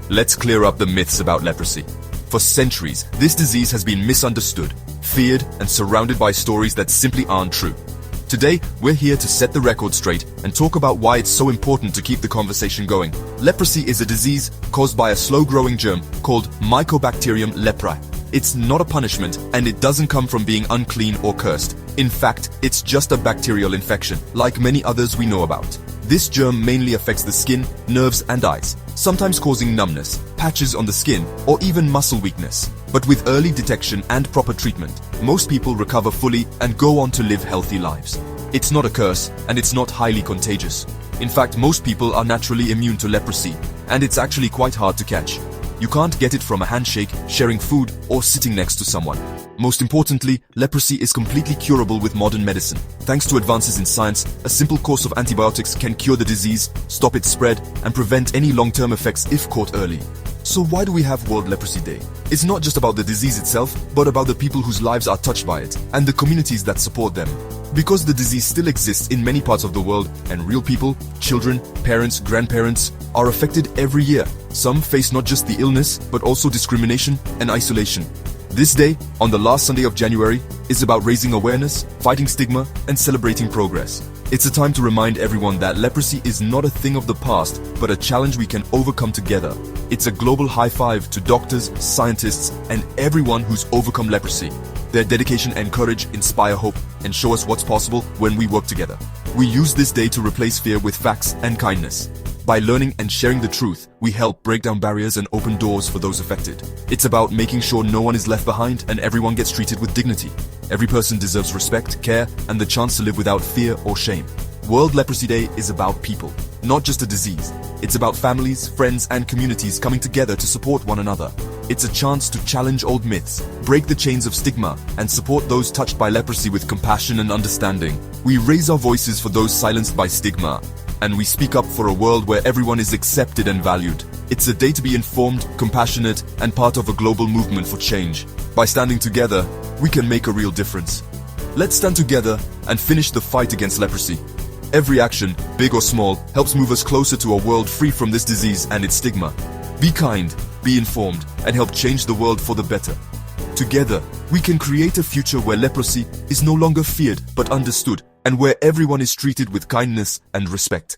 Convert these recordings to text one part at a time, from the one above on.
Let's clear up the myths about leprosy. For centuries, this disease has been misunderstood, feared, and surrounded by stories that simply aren't true. Today, we're here to set the record straight and talk about why it's so important to keep the conversation going. Leprosy is a disease caused by a slow-growing germ called Mycobacterium leprae. It's not a punishment, and it doesn't come from being unclean or cursed. In fact, it's just a bacterial infection, like many others we know about. This germ mainly affects the skin, nerves, and eyes, sometimes causing numbness, patches on the skin, or even muscle weakness. But with early detection and proper treatment, most people recover fully and go on to live healthy lives. It's not a curse, and it's not highly contagious. In fact, most people are naturally immune to leprosy, and it's actually quite hard to catch. You can't get it from a handshake, sharing food, or sitting next to someone. Most importantly, leprosy is completely curable with modern medicine. Thanks to advances in science, a simple course of antibiotics can cure the disease, stop its spread, and prevent any long-term effects if caught early. So why do we have World Leprosy Day? It's not just about the disease itself, but about the people whose lives are touched by it, and the communities that support them. Because the disease still exists in many parts of the world, and real people, children, parents, grandparents, are affected every year. Some face not just the illness, but also discrimination and isolation. This day, on the last Sunday of January, is about raising awareness, fighting stigma, and celebrating progress. It's a time to remind everyone that leprosy is not a thing of the past, but a challenge we can overcome together. It's a global high five to doctors, scientists, and everyone who's overcome leprosy. Their dedication and courage inspire hope and show us what's possible when we work together. We use this day to replace fear with facts and kindness. By learning and sharing the truth, we help break down barriers and open doors for those affected. It's about making sure no one is left behind and everyone gets treated with dignity. Every person deserves respect, care, and the chance to live without fear or shame. World Leprosy Day is about people, not just a disease. It's about families, friends, and communities coming together to support one another. It's a chance to challenge old myths, break the chains of stigma, and support those touched by leprosy with compassion and understanding. We raise our voices for those silenced by stigma, and we speak up for a world where everyone is accepted and valued. It's a day to be informed, compassionate, and part of a global movement for change. By standing together, we can make a real difference. Let's stand together and finish the fight against leprosy. Every action, big or small, helps move us closer to a world free from this disease and its stigma. Be kind, be informed, and help change the world for the better. Together, we can create a future where leprosy is no longer feared but understood, and where everyone is treated with kindness and respect.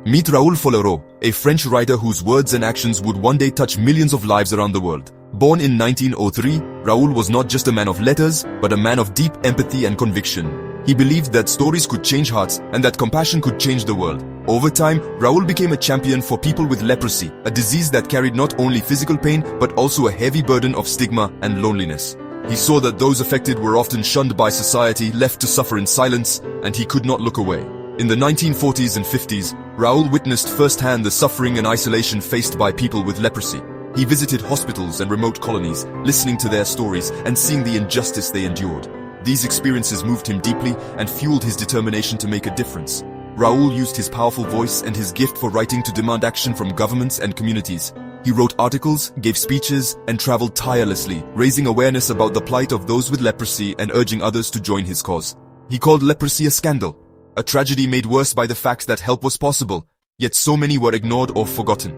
Meet Raoul Follereau, a French writer whose words and actions would one day touch millions of lives around the world. Born in 1903, Raoul was not just a man of letters, but a man of deep empathy and conviction. He believed that stories could change hearts and that compassion could change the world. Over time, Raoul became a champion for people with leprosy, a disease that carried not only physical pain, but also a heavy burden of stigma and loneliness. He saw that those affected were often shunned by society, left to suffer in silence, and he could not look away. In the 1940s and 50s, Raoul witnessed firsthand the suffering and isolation faced by people with leprosy. He visited hospitals and remote colonies, listening to their stories and seeing the injustice they endured. These experiences moved him deeply and fueled his determination to make a difference. Raoul used his powerful voice and his gift for writing to demand action from governments and communities. He wrote articles, gave speeches, and traveled tirelessly, raising awareness about the plight of those with leprosy and urging others to join his cause. He called leprosy a scandal, a tragedy made worse by the fact that help was possible, yet so many were ignored or forgotten.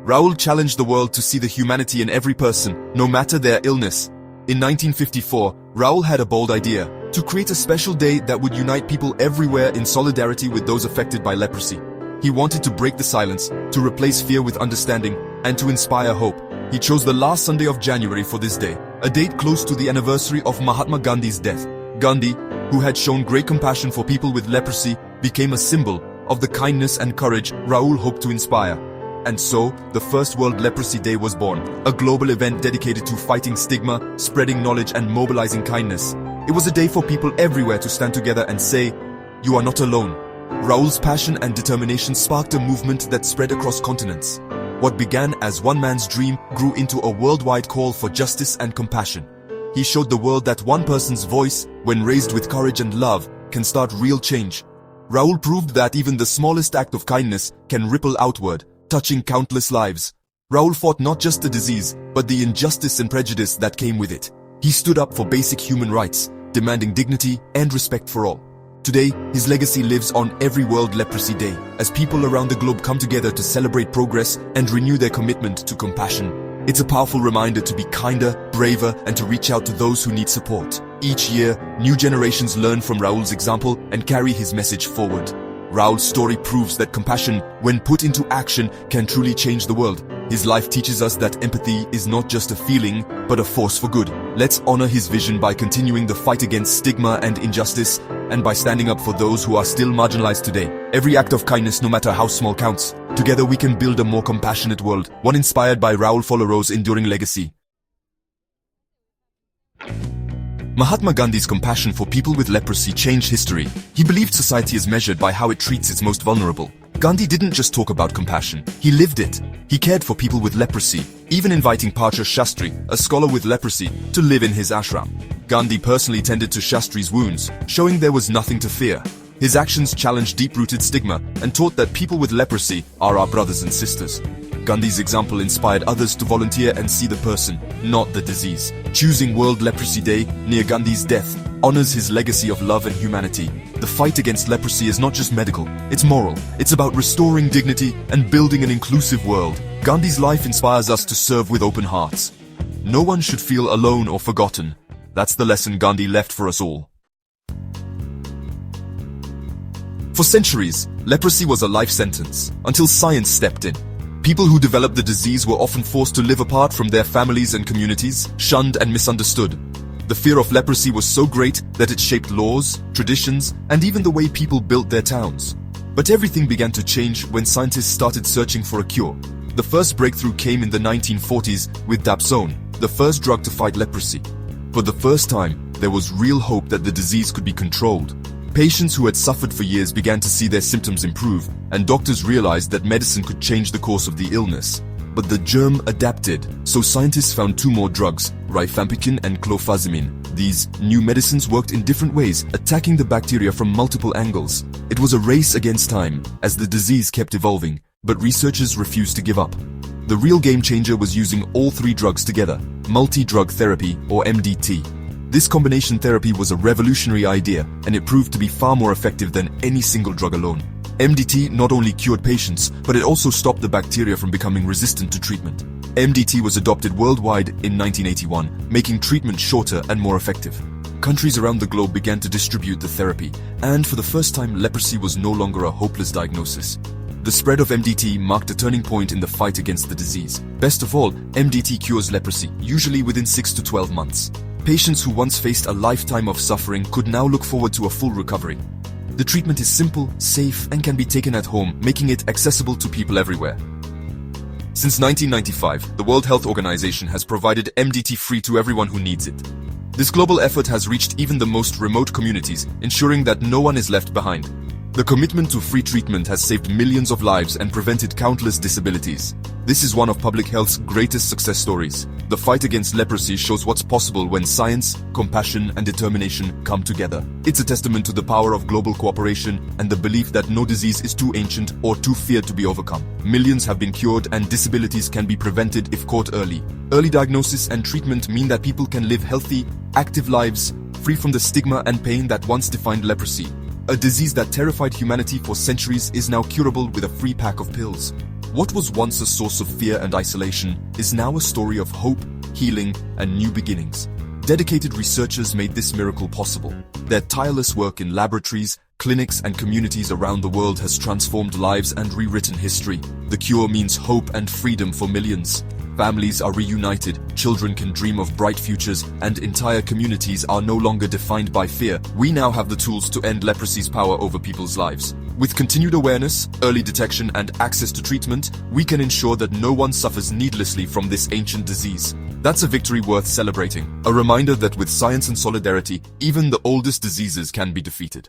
Raoul challenged the world to see the humanity in every person, no matter their illness. In 1954, Raoul had a bold idea, to create a special day that would unite people everywhere in solidarity with those affected by leprosy. He wanted to break the silence, to replace fear with understanding, and to inspire hope. He chose the last Sunday of January for this day, a date close to the anniversary of Mahatma Gandhi's death. Gandhi, who had shown great compassion for people with leprosy, became a symbol of the kindness and courage Raoul hoped to inspire. And so, the first World Leprosy Day was born, a global event dedicated to fighting stigma, spreading knowledge, and mobilizing kindness. It was a day for people everywhere to stand together and say, "You are not alone." Raoul's passion and determination sparked a movement that spread across continents. What began as one man's dream grew into a worldwide call for justice and compassion. He showed the world that one person's voice, when raised with courage and love, can start real change. Raoul proved that even the smallest act of kindness can ripple outward, touching countless lives. Raoul fought not just the disease, but the injustice and prejudice that came with it. He stood up for basic human rights, demanding dignity and respect for all. Today, his legacy lives on every World Leprosy Day, as people around the globe come together to celebrate progress and renew their commitment to compassion. It's a powerful reminder to be kinder, braver, and to reach out to those who need support. Each year, new generations learn from Raoul's example and carry his message forward. Raoul's story proves that compassion, when put into action, can truly change the world. His life teaches us that empathy is not just a feeling, but a force for good. Let's honor his vision by continuing the fight against stigma and injustice, and by standing up for those who are still marginalized today. Every act of kindness, no matter how small, counts. Together we can build a more compassionate world, one inspired by Raoul Follereau's enduring legacy. Mahatma Gandhi's compassion for people with leprosy changed history. He believed society is measured by how it treats its most vulnerable. Gandhi didn't just talk about compassion, he lived it. He cared for people with leprosy, even inviting Pacha Shastri, a scholar with leprosy, to live in his ashram. Gandhi personally tended to Shastri's wounds, showing there was nothing to fear. His actions challenged deep-rooted stigma and taught that people with leprosy are our brothers and sisters. Gandhi's example inspired others to volunteer and see the person, not the disease. Choosing World Leprosy Day near Gandhi's death honors his legacy of love and humanity. The fight against leprosy is not just medical, it's moral. It's about restoring dignity and building an inclusive world. Gandhi's life inspires us to serve with open hearts. No one should feel alone or forgotten. That's the lesson Gandhi left for us all. For centuries, leprosy was a life sentence, until science stepped in. People who developed the disease were often forced to live apart from their families and communities, shunned and misunderstood. The fear of leprosy was so great that it shaped laws, traditions, and even the way people built their towns. But everything began to change when scientists started searching for a cure. The first breakthrough came in the 1940s with dapsone, the first drug to fight leprosy. For the first time, there was real hope that the disease could be controlled. Patients who had suffered for years began to see their symptoms improve, and doctors realized that medicine could change the course of the illness. But the germ adapted, so scientists found two more drugs, rifampicin and clofazimine. These new medicines worked in different ways, attacking the bacteria from multiple angles. It was a race against time, as the disease kept evolving, but researchers refused to give up. The real game changer was using all three drugs together, multi-drug therapy or MDT. This combination therapy was a revolutionary idea, and it proved to be far more effective than any single drug alone. MDT not only cured patients, but it also stopped the bacteria from becoming resistant to treatment. MDT was adopted worldwide in 1981, making treatment shorter and more effective. Countries around the globe began to distribute the therapy, and for the first time, leprosy was no longer a hopeless diagnosis. The spread of MDT marked a turning point in the fight against the disease. Best of all, MDT cures leprosy, usually within 6 to 12 months. Patients who once faced a lifetime of suffering could now look forward to a full recovery. The treatment is simple, safe, and can be taken at home, making it accessible to people everywhere. Since 1995, the World Health Organization has provided MDT free to everyone who needs it. This global effort has reached even the most remote communities, ensuring that no one is left behind. The commitment to free treatment has saved millions of lives and prevented countless disabilities. This is one of public health's greatest success stories. The fight against leprosy shows what's possible when science, compassion, and determination come together. It's a testament to the power of global cooperation and the belief that no disease is too ancient or too feared to be overcome. Millions have been cured, and disabilities can be prevented if caught early. Early diagnosis and treatment mean that people can live healthy, active lives, free from the stigma and pain that once defined leprosy. A disease that terrified humanity for centuries is now curable with a free pack of pills. What was once a source of fear and isolation is now a story of hope, healing, and new beginnings. Dedicated researchers made this miracle possible. Their tireless work in laboratories, clinics, and communities around the world has transformed lives and rewritten history. The cure means hope and freedom for millions. Families are reunited, children can dream of bright futures, and entire communities are no longer defined by fear. We now have the tools to end leprosy's power over people's lives. With continued awareness, early detection, and access to treatment, we can ensure that no one suffers needlessly from this ancient disease. That's a victory worth celebrating, a reminder that with science and solidarity, even the oldest diseases can be defeated.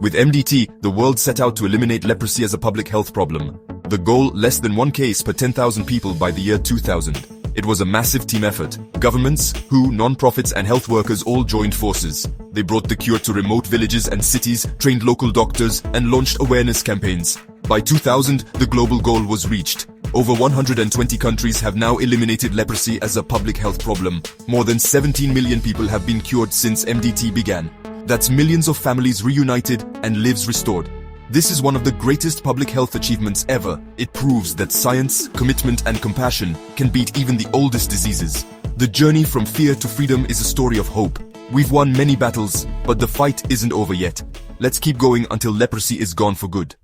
With MDT, the world set out to eliminate leprosy as a public health problem. The goal, less than 1 case per 10,000 people by the year 2000. It was a massive team effort. Governments, WHO, non-profits, and health workers all joined forces. They brought the cure to remote villages and cities, trained local doctors, and launched awareness campaigns. By 2000, the global goal was reached. Over 120 countries have now eliminated leprosy as a public health problem. More than 17 million people have been cured since MDT began. That's millions of families reunited and lives restored. This is one of the greatest public health achievements ever. It proves that science, commitment, and compassion can beat even the oldest diseases. The journey from fear to freedom is a story of hope. We've won many battles, but the fight isn't over yet. Let's keep going until leprosy is gone for good.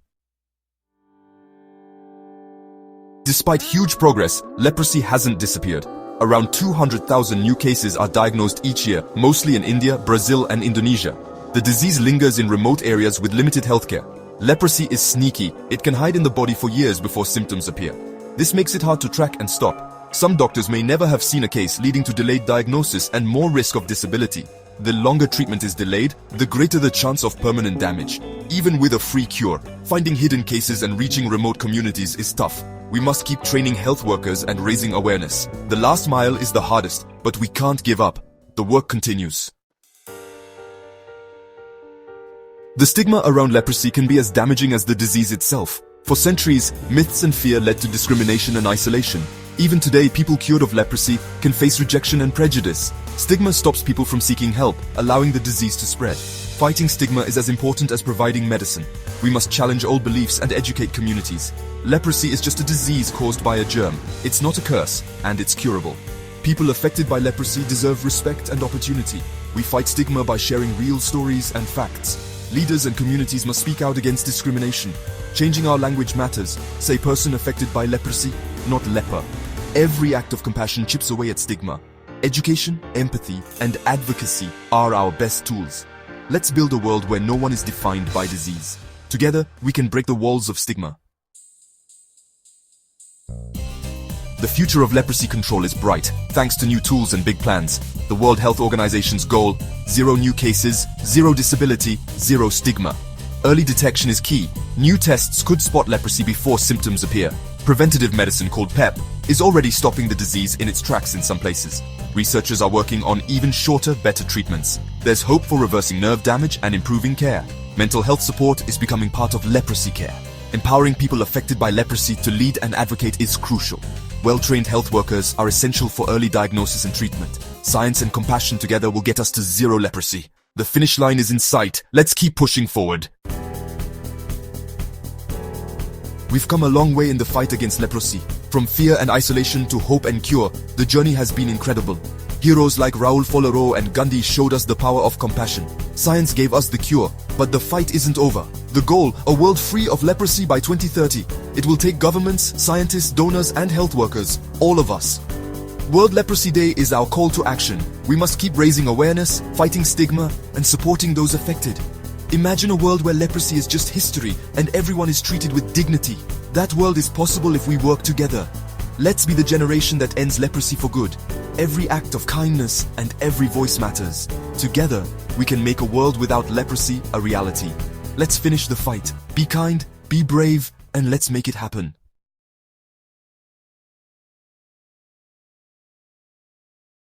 Despite huge progress, leprosy hasn't disappeared. Around 200,000 new cases are diagnosed each year, mostly in India, Brazil, and Indonesia. The disease lingers in remote areas with limited healthcare. Leprosy is sneaky. It can hide in the body for years before symptoms appear. This makes it hard to track and stop. Some doctors may never have seen a case, leading to delayed diagnosis and more risk of disability. The longer treatment is delayed, the greater the chance of permanent damage. Even with a free cure, finding hidden cases and reaching remote communities is tough. We must keep training health workers and raising awareness. The last mile is the hardest, but we can't give up. The work continues. The stigma around leprosy can be as damaging as the disease itself. For centuries, myths and fear led to discrimination and isolation. Even today, people cured of leprosy can face rejection and prejudice. Stigma stops people from seeking help, allowing the disease to spread. Fighting stigma is as important as providing medicine. We must challenge old beliefs and educate communities. Leprosy is just a disease caused by a germ. It's not a curse, and it's curable. People affected by leprosy deserve respect and opportunity. We fight stigma by sharing real stories and facts. Leaders and communities must speak out against discrimination. Changing our language matters. Say person affected by leprosy, not leper. Every act of compassion chips away at stigma. Education, empathy, and advocacy are our best tools. Let's build a world where no one is defined by disease. Together, we can break the walls of stigma. The future of leprosy control is bright, thanks to new tools and big plans. The World Health Organization's goal: 0 new cases, 0 disability, 0 stigma. Early detection is key. New tests could spot leprosy before symptoms appear. Preventative medicine, called PEP, is already stopping the disease in its tracks in some places. Researchers are working on even shorter, better treatments. There's hope for reversing nerve damage and improving care. Mental health support is becoming part of leprosy care. Empowering people affected by leprosy to lead and advocate is crucial. Well-trained health workers are essential for early diagnosis and treatment. Science and compassion together will get us to 0 leprosy. The finish line is in sight. Let's keep pushing forward. We've come a long way in the fight against leprosy. From fear and isolation to hope and cure, the journey has been incredible. Heroes like Raoul Folero and Gandhi showed us the power of compassion. Science gave us the cure, but the fight isn't over. The goal, a world free of leprosy by 2030. It will take governments, scientists, donors, and health workers, all of us. World Leprosy Day is our call to action. We must keep raising awareness, fighting stigma, and supporting those affected. Imagine a world where leprosy is just history and everyone is treated with dignity. That world is possible if we work together. Let's be the generation that ends leprosy for good. Every act of kindness and every voice matters. Together, we can make a world without leprosy a reality. Let's finish the fight. Be kind, be brave, and let's make it happen.